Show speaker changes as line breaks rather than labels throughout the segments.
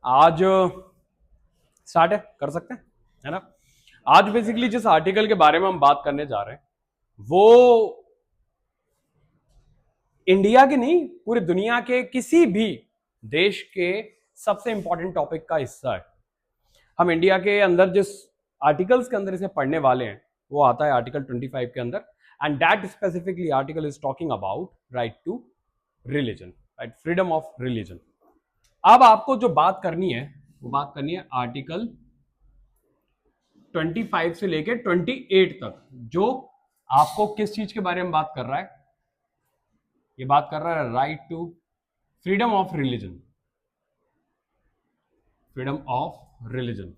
आज स्टार्ट है, कर सकते हैं, है ना। आज बेसिकली जिस आर्टिकल के बारे में हम बात करने जा रहे हैं वो इंडिया के नहीं, पूरी दुनिया के किसी भी देश के सबसे इंपॉर्टेंट टॉपिक का हिस्सा है। हम इंडिया के अंदर जिस आर्टिकल्स के अंदर इसे पढ़ने वाले हैं वो आता है आर्टिकल 25 के अंदर, and that specifically article is talking about right to religion, right, freedom of religion. अब आपको जो बात करनी है वो बात करनी है आर्टिकल 25 से लेके 28 तक, जो आपको किस चीज के बारे में बात कर रहा है। ये बात कर रहा है right to freedom of religion, freedom of religion.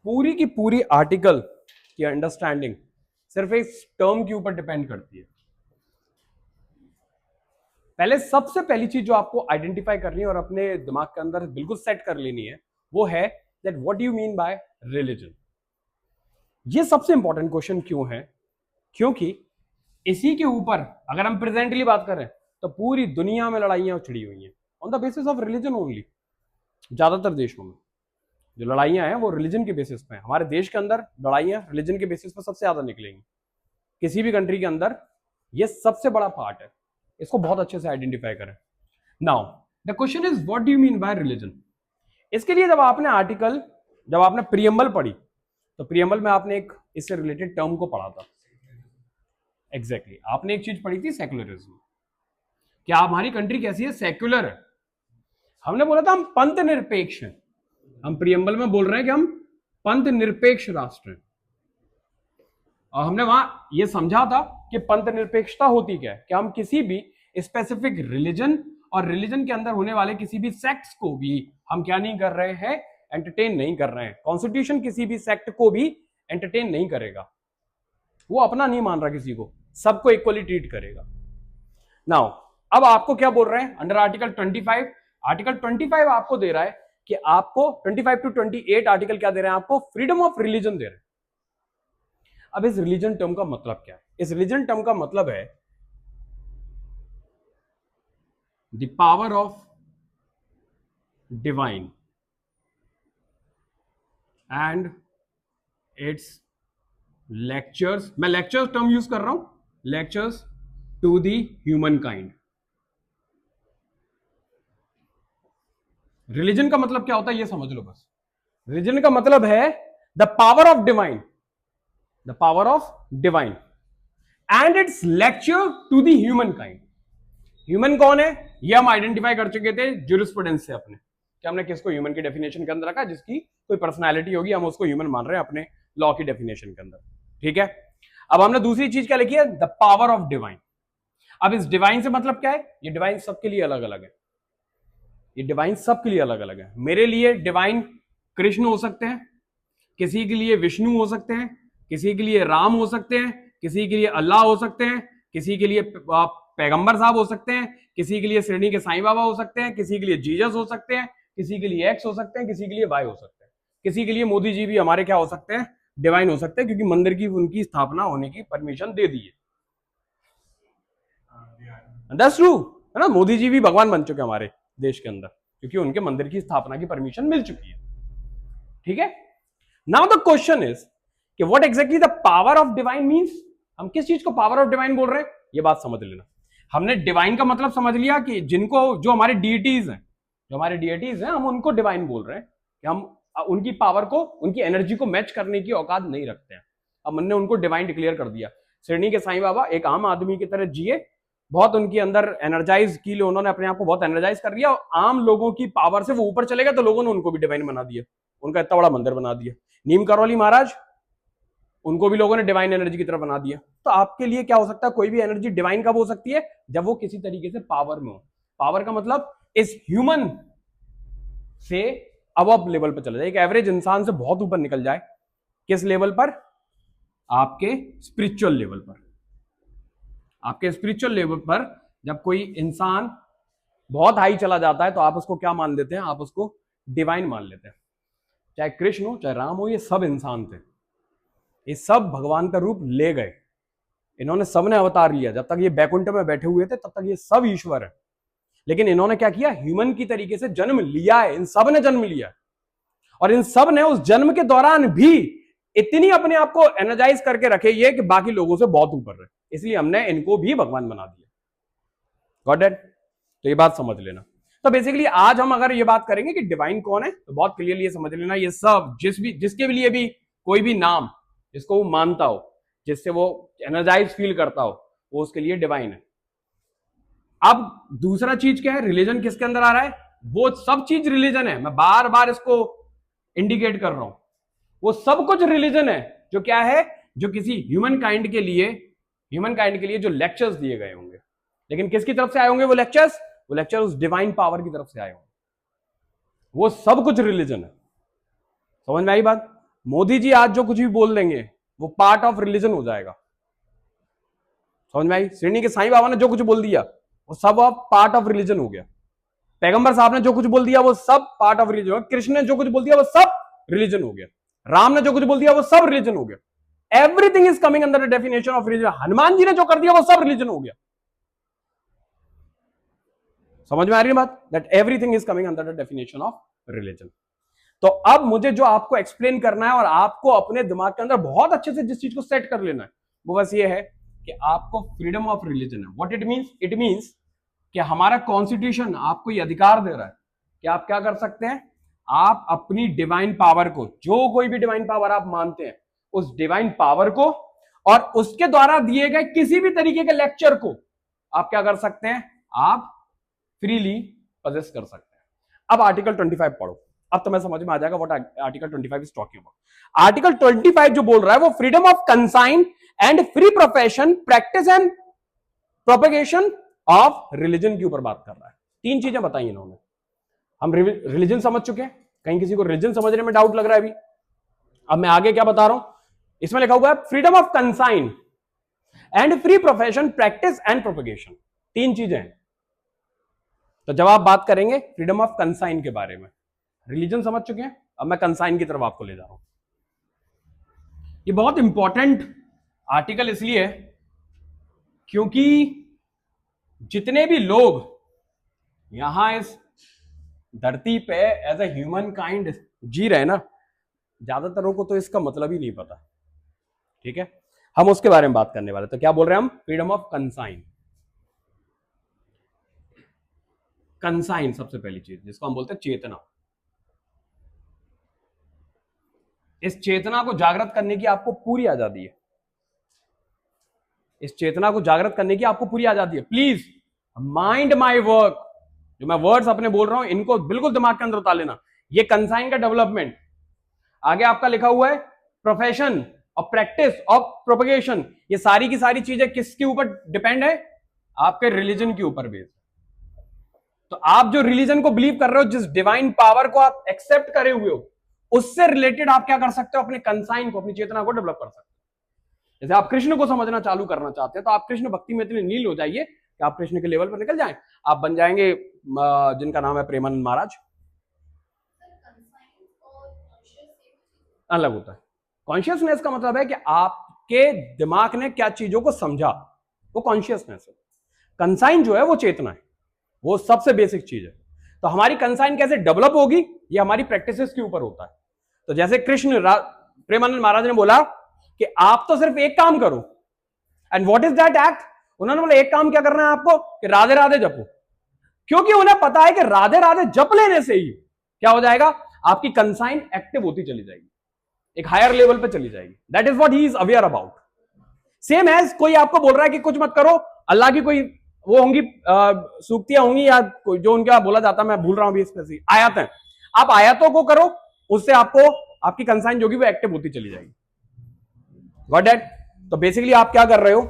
पूरी की पूरी आर्टिकल की अंडरस्टैंडिंग सिर्फ इस टर्म के ऊपर डिपेंड करती है। पहले सबसे पहली चीज जो आपको आइडेंटिफाई करनी है और अपने दिमाग के अंदर बिल्कुल सेट कर लेनी है वो है that what do you mean bye religion. ये सबसे इंपॉर्टेंट क्वेश्चन क्यों है? क्योंकि इसी के ऊपर अगर हम प्रेजेंटली बात करें तो पूरी दुनिया में लड़ाइयां छिड़ी हुई हैं on the basis of religion only. ज्यादातर देशों में जो लड़ाइयां हैं वो रिलीजन के बेसिस पे हैं। हमारे देश के अंदर लड़ाइयां रिलीजन के बेसिस पे सबसे ज्यादा निकलेंगी। किसी भी कंट्री के अंदर ये सबसे बड़ा पार्ट है, इसको बहुत अच्छे से आइडेंटिफाई करें। Now the question is what do you mean bye religion. इसके लिए जब आपने प्रियम्बल पढ़ी तो प्रियम्बल में आपने एक इससे रिलेटेड टर्म को पढ़ा था। एग्जैक्टली आपने एक चीज पढ़ी थी, सेक्युलरिज्म। क्या हमारी कंट्री कैसी है? सेक्युलर है। हमने बोला था हम पंथ निरपेक्ष हैं। हम प्रियम्बल में बोल रहे हैं कि हम पंथ निरपेक्ष राष्ट्र हैं, और हमने वहां यह समझा था कि पंथ निरपेक्षता होती क्या है, कि हम किसी भी स्पेसिफिक रिलीजन और रिलीजन के अंदर होने वाले किसी भी सेक्ट्स को भी हम क्या नहीं कर रहे हैं, एंटरटेन नहीं कर रहे हैं। कॉन्स्टिट्यूशन किसी भी सेक्ट को भी एंटरटेन नहीं करेगा, वो अपना नहीं मान रहा किसी को, सबको इक्वली ट्रीट करेगा। नाउ अब आपको क्या बोल रहे हैं अंडर आर्टिकल 25? आर्टिकल 25 आपको दे रहा है कि आपको 25 टू 28 आर्टिकल क्या दे रहे हैं? आपको फ्रीडम ऑफ रिलीजन दे रहे हैं। अब इस रिलीजन टर्म का मतलब क्या है? इस रिलीजन टर्म का मतलब है the power of divine and its lectures. मैं लेक्चर्स टर्म यूज कर रहा हूं, lectures to the human kind. Religion का मतलब क्या होता है ये समझ लो बस। रिलीजन का मतलब है the power of divine, the power of divine and it's lecture to the human kind. Human कौन है ये हम आइडेंटिफाई कर चुके थे ज्यूरिस्प्रूडेंस से अपने, कि हमने किसको ह्यूमन की डेफिनेशन के अंदर रखा, जिसकी कोई पर्सनालिटी होगी हम उसको ह्यूमन मान रहे हैं अपने लॉ की डेफिनेशन के अंदर। ठीक है, अब हमने दूसरी चीज क्या लिखी है? The power of divine. अब इस डिवाइन से मतलब क्या है? ये डिवाइन सबके लिए अलग अलग है। ये डिवाइन सबके लिए अलग अलग है। मेरे लिए डिवाइन कृष्ण हो सकते हैं, किसी के लिए विष्णु हो सकते हैं, किसी के लिए राम हो सकते हैं, किसी के लिए अल्लाह हो सकते हैं, किसी के लिए पैगंबर साहब हो सकते हैं, किसी के लिए श्रेणी के साईं बाबा हो सकते हैं, किसी के लिए जीसस हो सकते हैं, किसी के लिए एक्स हो सकते हैं, किसी के लिए वाई हो सकते हैं, किसी के लिए मोदी जी भी हमारे क्या हो सकते हैं? डिवाइन हो सकते हैं, क्योंकि मंदिर की उनकी स्थापना होने की परमिशन दे दी है। दैट्स ट्रू, है ना। मोदी जी भी भगवान बन चुके हमारे देश के अंदर, क्योंकि उनके मंदिर की स्थापना की परमिशन मिल चुकी है। ठीक है, नाउ द क्वेश्चन इज कि what exactly the power of divine means. हम किस चीज को पावर ऑफ डिवाइन बोल रहे हैं ये बात समझ लेना। हमने डिवाइन का मतलब समझ लिया कि जिनको, जो हमारे डीटीज हैं, जो हमारे डीटीज हैं हम उनको डिवाइन बोल रहे हैं, कि हम उनकी पावर को, उनकी एनर्जी को मैच करने की औकात नहीं रखते हैं। अब हमने उनको डिवाइन डिक्लेयर कर दिया। श्रेणी के साईं बाबा एक आम आदमी की तरह जिए, बहुत उनके अंदर एनर्जाइज की लिए, उन्होंने अपने आप को बहुत एनर्जाइज कर दिया, और आम लोगों की पावर से वो ऊपर चले गए तो लोगों ने उनको भी डिवाइन बना दिया, उनका इतना बड़ा मंदिर बना दिया। नीम करौली महाराज, उनको भी लोगों ने डिवाइन एनर्जी की तरफ बना दिया। तो आपके लिए क्या हो सकता है? कोई भी एनर्जी डिवाइन कब हो सकती है? जब वो किसी तरीके से पावर में हो। पावर का मतलब इस ह्यूमन से अब लेवल पर चला जाए, एक एवरेज इंसान से बहुत ऊपर निकल जाए। किस लेवल पर? आपके स्पिरिचुअल लेवल पर। आपके स्पिरिचुअल लेवल पर जब कोई इंसान बहुत हाई चला जाता है तो आप उसको क्या मान लेते हैं? आप उसको डिवाइन मान लेते हैं। चाहे कृष्ण हो, चाहे राम हो, ये सब इंसान थे, ये सब भगवान का रूप ले गए। इन्होंने सबने अवतार लिया, जब तक ये बैकुंठ में बैठे हुए थे तब तक ये सब ईश्वर है, लेकिन इन्होंने क्या किया, ह्यूमन की तरीके से जन्म लिया है, इन सब ने जन्म लिया है, और इन सब ने उस जन्म के दौरान भी इतनी अपने आप को एनर्जाइज करके रखे ये कि बाकी लोगों से बहुत ऊपर रहे, इसलिए हमने इनको भी भगवान बना दिया। Got it? तो ये बात समझ लेना। तो बेसिकली आज हम अगर ये बात करेंगे कि डिवाइन कौन है, तो बहुत क्लियरली ये समझ लेना, ये सब जिसके भी लिए भी कोई भी नाम जिसको वो मानता हो, जिससे वो एनर्जाइज फील करता हो, वो उसके लिए डिवाइन है। अब दूसरा चीज क्या है, रिलीजन किसके अंदर आ रहा है, वो सब चीज रिलीजन है, मैं बार बार इसको इंडिकेट कर रहा हूं, वो सब कुछ रिलीजन है जो क्या है, जो किसी ह्यूमन काइंड के लिए जो लेक्चर्स दिए गए होंगे, लेकिन किसकी तरफ से आए होंगे वो लेक्चर्स उस डिवाइन पावर की तरफ से आए होंगे, वो सब कुछ रिलीजन है। समझ में आई बात? मोदी जी आज जो कुछ भी बोल देंगे वो पार्ट ऑफ रिलीजन हो जाएगा। समझ में आई? श्रीनी के साईं बाबा ने जो कुछ बोल दिया वो सब पार्ट ऑफ रिलीजन हो गया। पैगंबर साहब ने जो कुछ बोल दिया वो सब पार्ट ऑफ रिलीजन हो गया। कृष्ण ने जो कुछ बोल दिया वो सब रिलीजन हो गया। राम ने जो कुछ बोल दिया वो सब रिलीजन हो गया। Everything is coming under the definition of religion. Hanuman ji ने जो कर दिया वो सब रिलीजन हो गया। समझ में आ रही है बात? That everything is coming under the definition of religion. तो अब मुझे जो आपको एक्सप्लेन करना है और आपको अपने दिमाग के अंदर बहुत अच्छे से जिस चीज को सेट कर लेना है वो बस ये है कि आपको फ्रीडम ऑफ रिलीजन है। What it means? It means कि हमारा कॉन्स्टिट्यूशन आपको ये अधिकार दे रहा है कि आप क्या कर सकते हैं, आप अपनी डिवाइन पावर को, जो कोई भी डिवाइन पावर आप मानते हैं, उस डिवाइन पावर को और उसके द्वारा दिए गए किसी भी तरीके के लेक्चर को आप क्या कर सकते हैं, आप फ्रीली पजेस कर सकते हैं। अब आर्टिकल 25 पढ़ो, अब तुम्हें समझ में आ जाएगा what article 25 is talking about. Article 25 जो बोल रहा है वो freedom of consign and free profession, practice and propagation of religion के ऊपर बात कर रहा है। तीन चीजें बताई इन्होंने। हम रिलीजन समझ चुके हैं, कहीं किसी को रिलीजन समझने में डाउट लग रहा है अभी? अब मैं आगे क्या बता रहा हूं, इसमें लिखा हुआ है freedom of consign and free profession, practice and propagation. तीन चीजें हैं। तो जब आप बात करेंगे फ्रीडम ऑफ कंसाइन के बारे में, रिलीजन समझ चुके हैं, अब मैं कंसाइन की तरफ आपको ले जा रहा हूं। ये बहुत इंपॉर्टेंट आर्टिकल इसलिए है क्योंकि जितने भी लोग यहां इस धरती पे एज ए ह्यूमन काइंड जी रहे हैं ना, ज्यादातरों को तो इसका मतलब ही नहीं पता। ठीक है, हम उसके बारे में बात करने वाले। तो क्या बोल रहे हैं हम? Freedom of consign. कंसाइन सबसे पहली चीज जिसको हम बोलते हैं चेतना। इस चेतना को जागृत करने की आपको पूरी आजादी है। इस चेतना को जागृत करने की आपको पूरी आजादी है। प्लीज माइंड माय वर्क, जो मैं वर्ड्स अपने बोल रहा हूं इनको बिल्कुल दिमाग के अंदर उतार लेना। ये कंसाइन का डेवलपमेंट, आगे आपका लिखा हुआ है प्रोफेशन और प्रैक्टिस ऑफ प्रोपेगेशन, ये सारी की सारी चीजें किसके ऊपर डिपेंड है? आपके रिलीजन के ऊपर बेस्ड। तो आप जो रिलीजन को बिलीव कर रहे हो, जिस डिवाइन पावर को आप एक्सेप्ट करे हुए हो, उससे रिलेटेड आप क्या कर सकते हो? अपने कंसाइन को, अपनी चेतना को डेवलप कर सकते हो। जैसे आप कृष्ण को समझना चालू करना चाहते हैं तो आप कृष्ण भक्ति में इतने नील हो जाइए कि आप कृष्ण के लेवल पर निकल जाएं, आप बन जाएंगे जिनका नाम है प्रेमानंद महाराज। अलग होता है। कॉन्शियसनेस का मतलब है कि आपके दिमाग ने क्या चीजों को समझा, वो कॉन्शियसनेस है। कंसाइन जो है वो चेतना है, वो सबसे बेसिक चीज है। तो हमारी कंसाइन कैसे डेवलप होगी, ये हमारी प्रैक्टिसेस के ऊपर होता है। तो जैसे कृष्ण प्रेमानंद महाराज ने बोला कि आप तो सिर्फ एक काम करो, and what is that act? उन्होंने बोला एक काम क्या करना है आपको, कि राधे राधे जपो। क्योंकि उन्हें पता है कि राधे राधे जप लेने से ही क्या हो जाएगा, आपकी कंसाइन एक्टिव होती चली जाएगी, एक हायर लेवल पे चली जाएगी। That is what he is aware about. Same as कोई आपको बोल रहा है कि कुछ मत करो, अल्लाह की कोई वो होंगी सूक्तियां होंगी या जो उनका बोला जाता है, मैं भूल रहा हूं अभी, आयत है, आप आयतों को करो, उससे आपको आपकी कंसाइन जो वो एक्टिव होती चली जाएगी। Got that? तो बेसिकली आप क्या कर रहे हो,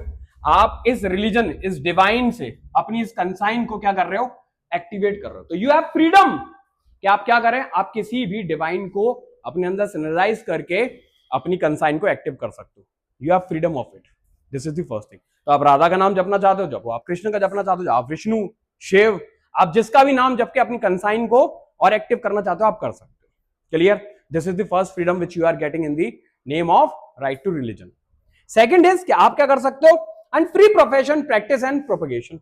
आप इस रिलीजन, इस डिवाइन से अपनी इस कंसाइन को क्या कर रहे हो, एक्टिवेट कर रहे हो। तो यू हैव फ्रीडम कि आप क्या करें, आप किसी भी डिवाइन को अपने अंदर सिनर्जाइज करके अपनी कंसाइन को एक्टिव कर सकते हो। You have freedom of it. This is the first thing. तो आप राधा का नाम जपना चाहते हो जपो, आप कृष्ण का जपना चाहते हो, आप विष्णु, शिव, आप जिसका भी नाम जप के अपनी कंसाइन को और एक्टिव करना चाहते हो आप कर सकते हो। Clear? This is the first freedom which you are getting in the name of right to religion. Second is कि आप क्या कर सकते हो, and free profession, practice and propagation.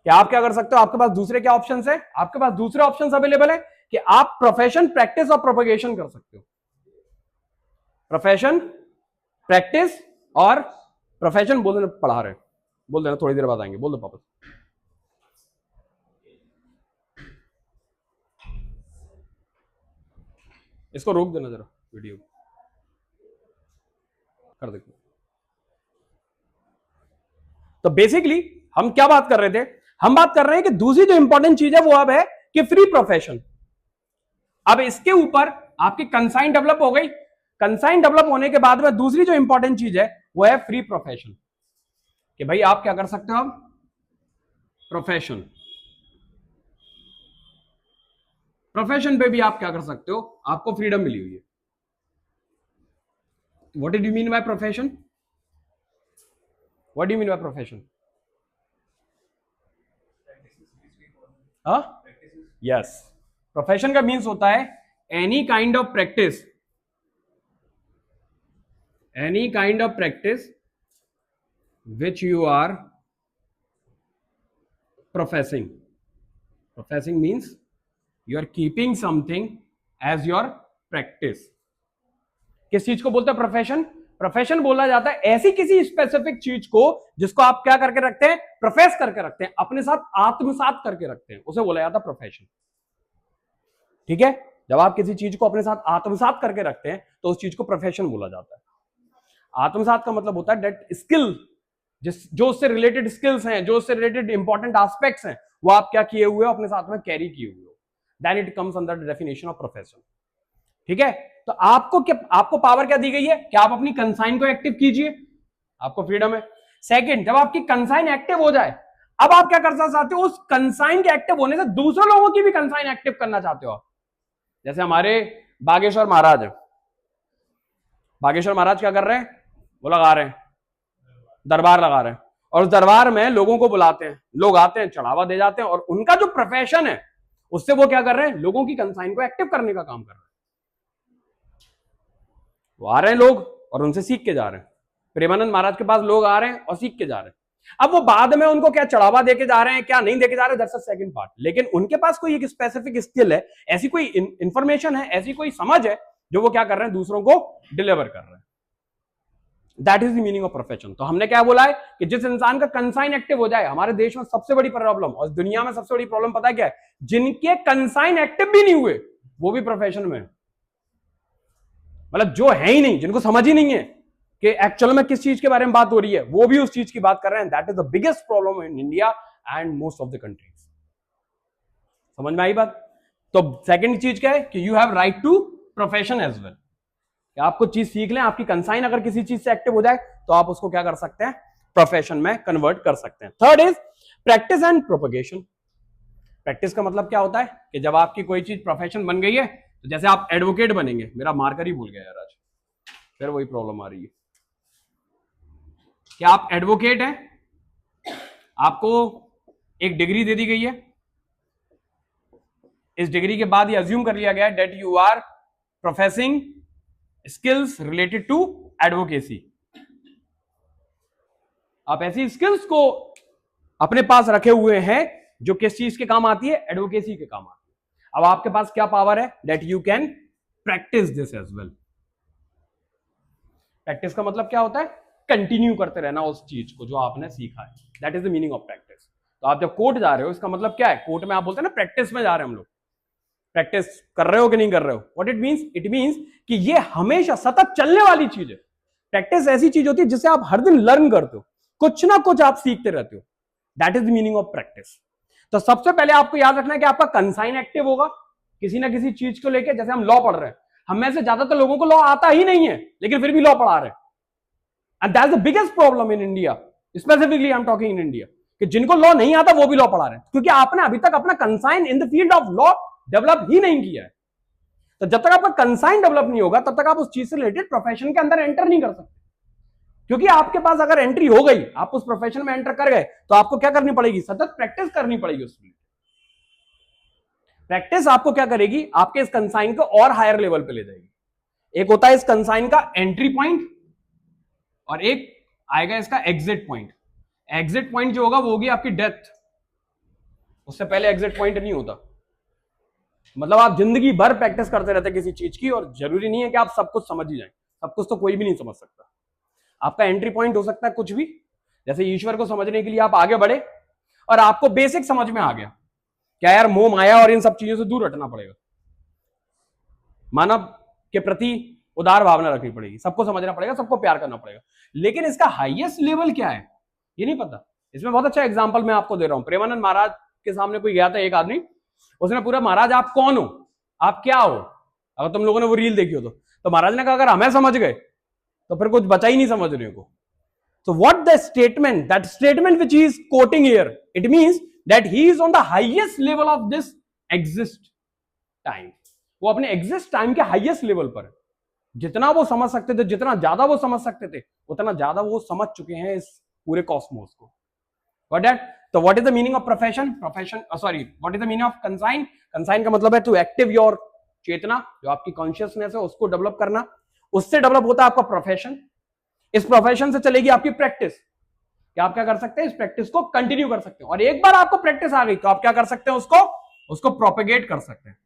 क्या आप क्या कर सकते हो, आपके पास दूसरे क्या ऑप्शंस है, आपके पास दूसरे ऑप्शंस अवेलेबल है कि आप प्रोफेशन, प्रैक्टिस और प्रोपगेशन कर सकते हो। प्रोफेशन, प्रैक्टिस और प्रोफेशन बोल देना, पढ़ा रहे बोल देना, थोड़ी देर बाद आएंगे, बोल दो पापा। इसको रोक देना जरा, वीडियो कर देते। तो बेसिकली हम क्या बात कर रहे थे, हम बात कर रहे हैं कि दूसरी जो इंपॉर्टेंट चीज है वो अब है कि फ्री प्रोफेशन। अब इसके ऊपर आपकी कंसाइन डेवलप हो गई, कंसाइन डेवलप होने के बाद में दूसरी जो इंपॉर्टेंट चीज है वो है फ्री प्रोफेशन, कि भाई आप क्या कर सकते हो, अब प्रोफेशन, प्रोफेशन पे भी आप क्या कर सकते हो, आपको फ्रीडम मिली हुई है। What did you mean by profession, what do you mean by profession? Yes, profession का मीन्स होता है any kind of practice, any kind of practice which you are professing. Professing means you are keeping something as your practice. किस चीज को बोलते हैं profession? Profession बोला जाता है ऐसी किसी स्पेसिफिक चीज को जिसको आप क्या करके रखते हैं, प्रोफेस करके रखते हैं, अपने साथ आत्मसात करके रखते हैं, उसे बोला जाता है प्रोफेशन। ठीक है, जब आप किसी चीज को अपने साथ आत्मसात करके रखते हैं तो उस चीज को प्रोफेशन बोला जाता है। आत्मसात का मतलब होता है दैट स्किल, जो उससे रिलेटेड स्किल्स हैं, जो उससे रिलेटेड इंपॉर्टेंट एस्पेक्ट्स हैं, वो आप क्या किए हुए हो, अपने साथ में कैरी किए हुए हो, then it comes under the definition of profession. ठीक है, तो आपको पावर क्या दी गई है कि आप अपनी कंसाइन को एक्टिव कीजिए, आपको फ्रीडम है। सेकंड, जब आपकी कंसाइन एक्टिव हो जाए, अब आप क्या करना चाहते हो, उस कंसाइन के एक्टिव होने से दूसरे लोगों की भी कंसाइन एक्टिव करना चाहते हो आप। जैसे हमारे बागेश्वर महाराज है, बागेश्वर महाराज क्या कर रहे हैं, वो लगा रहे हैं दरबार, लगा रहे हैं, और उस दरबार में लोगों को बुलाते हैं, लोग आते हैं, चढ़ावा दे जाते हैं, और उनका जो प्रोफेशन है उससे वो क्या कर रहे हैं, लोगों की कंसाइन को एक्टिव करने का काम कर रहे हैं। वो आ रहे हैं लोग और उनसे सीख के जा रहे हैं। प्रेमानंद महाराज के पास लोग आ रहे हैं और सीख के जा रहे हैं। अब वो बाद में उनको क्या चढ़ावा देके जा रहे हैं, क्या नहीं देके जा रहे हैं, दैट्स अ सेकंड पार्ट। लेकिन उनके पास कोई एक स्पेसिफिक स्किल है, ऐसी कोई इंफॉर्मेशन है, ऐसी कोई समझ है जो वो क्या कर रहे हैं, दूसरों को डिलीवर कर रहे हैं। That is the meaning of profession. तो हमने क्या बोला है कि जिस इंसान का कंसाइन एक्टिव हो जाए, हमारे देश में सबसे बड़ी प्रॉब्लम और दुनिया में सबसे बड़ी प्रॉब्लम पता है क्या है, जिनके कंसाइन एक्टिव भी नहीं हुए वो भी प्रोफेशन में, मतलब जो है ही नहीं, जिनको समझ ही नहीं है कि एक्चुअल में किस चीज के बारे में बात हो रही है, वो भी उस चीज की बात कर रहे हैं। That is the biggest problem in India and most of the countries. समझ में आई बात? तो सेकंड चीज क्या है कि you have right to profession as well, कि आपको चीज सीख लें, आपकी कंसाइन अगर किसी चीज से एक्टिव हो जाए तो आप उसको क्या कर सकते हैं, प्रोफेशन में कन्वर्ट कर सकते हैं। Third is practice and propagation. Practice का मतलब क्या होता है कि जब आपकी कोई चीज प्रोफेशन बन गई है, तो जैसे आप एडवोकेट बनेंगे, मेरा मार्कर ही भूल गया यार आज, फिर वही प्रॉब्लम आ रही है कि आप एडवोकेट हैं, आपको एक डिग्री दे दी गई है, इस डिग्री के बाद ये अज्यूम कर लिया गया है that you are professing skills related to advocacy. आप ऐसी स्किल्स को अपने पास रखे हुए हैं जो किस चीज के काम आती है, एडवोकेसी के काम आती है। अब आपके पास क्या पावर है, that you can practise this as well. Practice का मतलब क्या होता है, कंटिन्यू करते रहना उस चीज को जो आपने सीखा है, that is the meaning of practice. तो आप जब कोर्ट जा रहे हो, इसका मतलब क्या है, कोर्ट में आप बोलते हैं ना प्रैक्टिस में जा रहे हैं हम लोग, प्रैक्टिस कर रहे हो कि नहीं कर रहे हो, what it means, it means कि ये हमेशा सतत चलने वाली चीज है। प्रैक्टिस ऐसी चीज होती है जिसे आप हर दिन लर्न करते हो, कुछ ना कुछ आप सीखते रहते हो, that is the meaning of practice. तो सबसे पहले आपको याद रखना है कि आपका कंसाइन एक्टिव होगा किसी ना किसी चीज को लेकर। जैसे हम लॉ पढ़ रहे हैं, हम में से ज्यादातर लोगों को लॉ आता ही नहीं है, लेकिन फिर भी लॉ पढ़ा रहे हैं, and that's the biggest problem in India, specifically I am talking in India, कि जिनको लॉ नहीं आता वो भी लॉ पढ़ा रहे हैं, क्योंकि आपने अभी तक अपना consign in the field of law develop ही नहीं किया है। तो जब तक आपका कंसाइन डेवलप नहीं होगा, तब तक आप उस चीज से रिलेटेड प्रोफेशन के अंदर एंटर नहीं कर सकते, क्योंकि आपके पास अगर एंट्री हो गई, आप उस प्रोफेशन में एंटर कर गए, तो आपको क्या करनी पड़ेगी, सतत प्रैक्टिस करनी पड़ेगी उसमें। प्रैक्टिस आपको क्या करेगी, आपके इस कंसाइन को और हायर लेवल पे ले जाएगी। एक होता है इस कंसाइन का एंट्री पॉइंट, और एक आएगा इसका एग्जिट पॉइंट। एग्जिट पॉइंट जो होगा वो होगी आपकी डेथ, उससे पहले एग्जिट पॉइंट नहीं होता। मतलब आप जिंदगी भर प्रैक्टिस करते रहते किसी चीज की, और जरूरी नहीं है कि आप सब कुछ समझ ही जाएं। सब कुछ तो कोई भी नहीं समझ सकता। आपका एंट्री पॉइंट हो सकता है कुछ भी, जैसे ईश्वर को समझने के लिए आप आगे बढ़े और आपको बेसिक समझ में आ गया क्या यार मोह माया और इन सब चीजों से दूर हटना पड़ेगा, मानव के प्रति उदार भावना रखनी पड़ेगी, सबको समझना पड़ेगा, सबको प्यार करना पड़ेगा। लेकिन इसका हाईएस्ट लेवल क्या है ये नहीं पता। इसमें बहुत अच्छा एग्जांपल मैं आपको दे रहा हूं। प्रेमानंद महाराज के सामने कोई गया था एक आदमी, उसने पूरा महाराज आप कौन हो, आप क्या हो, अगर तुम लोगों ने वो रील देखी हो तो महाराज ने कहा अगर हमें समझ गए तो फिर कुछ बचा ही नहीं समझने को। So what the statement, that statement which he is quoting here, it means that he is on the highest level of this exist time. वो अपने exist time के highest level पर है। जितना वो समझ सकते थे, जितना ज्यादा वो समझ सकते थे, उतना ज्यादा वो समझ चुके हैं इस पूरे कॉस्मोस को। Got that? So what is the meaning of profession? What is the meaning of consign? Consign का मतलब है to active your चेतना, जो आपकी कॉन्शियसनेस है उसको डेवलप करना। उससे डेवलप होता है आपका प्रोफेशन। इस प्रोफेशन से चलेगी आपकी प्रैक्टिस, कि आप क्या कर सकते हैं, इस प्रैक्टिस को कंटिन्यू कर सकते हैं। और एक बार आपको प्रैक्टिस आ गई तो आप क्या कर सकते हैं, उसको प्रोपेगेट कर सकते हैं।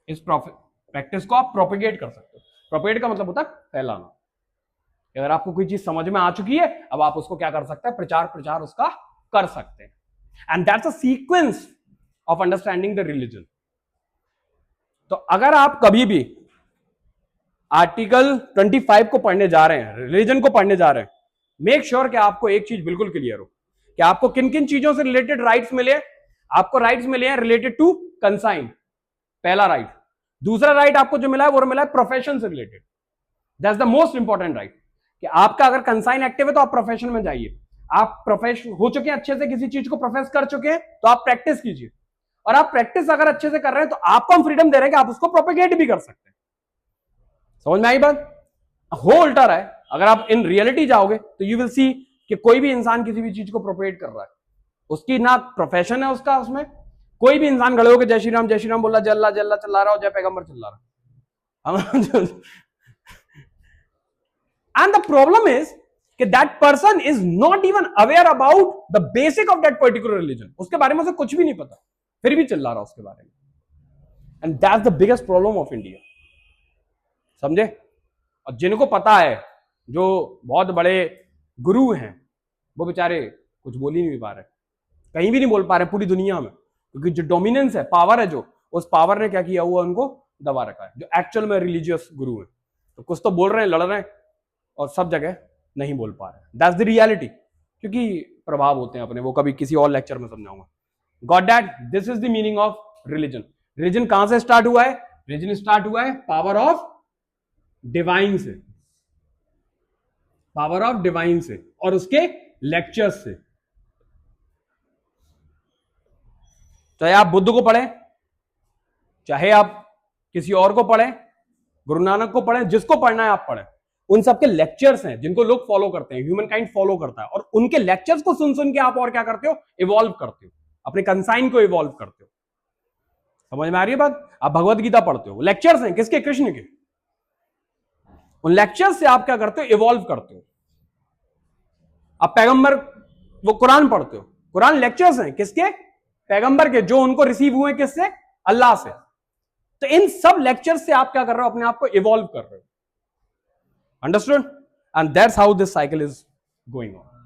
इस प्रैक्टिस को आप प्रोपेगेट कर सकते हो। प्रोपेगेट का मतलब होता है फैलाना। अगर आपको कोई चीज समझ में आ चुकी है, अब आप उसको क्या कर सकते हैं, प्रचार उसका कर सकते हैं। And that's a sequence of understanding the religion. तो अगर आप कभी भी आर्टिकल 25 को पढ़ने जा रहे हैं, रिलीजन को पढ़ने जा रहे हैं, मेक श्योर कि आपको एक चीज बिल्कुल क्लियर हो कि आपको किन किन चीजों से रिलेटेड राइट्स मिले। आपको राइट्स मिले हैं रिलेटेड टू कंसाइन, पहला राइट। दूसरा राइट आपको जो मिला है वो मिला है प्रोफेशन से related. That's the most important right, कि आपका अगर कंसाइन एक्टिव है तो आप प्रोफेशन में जाइए। आप प्रोफेशन हो चुके हैं, अच्छे से किसी चीज को प्रोफेस कर चुके हैं, तो आप प्रैक्टिस कीजिए। और आप प्रैक्टिस अगर अच्छे से कर रहे हैं तो आपको हम फ्रीडम दे रहे हैं कि आप उसको प्रोपेगेट भी कर सकते हैं। समझ में आई बात? हो उल्टा रहा है। अगर आप इन रियलिटी जाओगे तो यू विल सी कि कोई भी इंसान किसी भी चीज को प्रोपेगेट कर रहा है, उसकी ना प्रोफेशन है उसका, उसमें कोई भी इंसान खड़े होकर जय श्री राम बोल रहा, जय अल्लाह चिल्ला रहा हो, जय पैगंबर चिल्ला रहा। एंड द प्रॉब्लम इज कि that person is not even aware about the basic of that particular religion. उसके बारे में उसे कुछ भी नहीं पता, फिर भी चिल्ला रहा उसके बारे में। And that's the biggest problem of India. समझे? और जिनको पता है, जो बहुत बड़े गुरु हैं, वो बेचारे कुछ बोल ही नहीं पा रहे, कहीं भी नहीं बोल पा रहे पूरी दुनिया में, क्योंकि जो डोमिनेंस है, पावर है, जो उस पावर ने क्या किया हुआ, उनको दबा रखा है। जो एक्चुअल में रिलीजियस गुरु है तो कुछ तो बोल रहे हैं, लड़ रहे हैं, और सब जगह नहीं बोल पा रहे। That's the reality. क्योंकि प्रभाव होते हैं अपने, वो कभी किसी और लेक्चर में समझाऊंगा। Got that? This is the meaning of religion. Religion कहां से स्टार्ट हुआ है? रिलीजन स्टार्ट हुआ है पावर ऑफ डिवाइन से, पावर ऑफ डिवाइन से और उसके लेक्चर्स से। चाहे आप बुद्ध को पढ़ें, चाहे आप किसी और को पढ़ें, गुरु नानक को पढ़ें, जिसको पढ़ना है आप पढ़ें, उन सबके लेक्चर्स हैं जिनको लोग फॉलो करते हैं, ह्यूमन काइंड फॉलो करता है। और उनके लेक्चर्स को सुन सुन के आप और क्या करते हो, इवॉल्व करते हो, अपने कंसाइन को इवॉल्व करते हो। समझ में आ रही है बात? आप भगवत गीता पढ़ते हो, लेक्चर्स हैं किसके? कृष्ण के। उन लेक्चर्स से आप क्या करते हो, इवॉल्व करते हो। आप पैगंबर, वो कुरान पढ़ते हो, कुरान लेक्चर्स हैं किसके? पैगंबर के, जो उनको रिसीव हुए किससे? अल्लाह से। तो इन सब लेक्चर्स से आप क्या कर रहे हो, अपने आप को इवॉल्व कर रहे हो। Understood? And that's how this cycle is going on.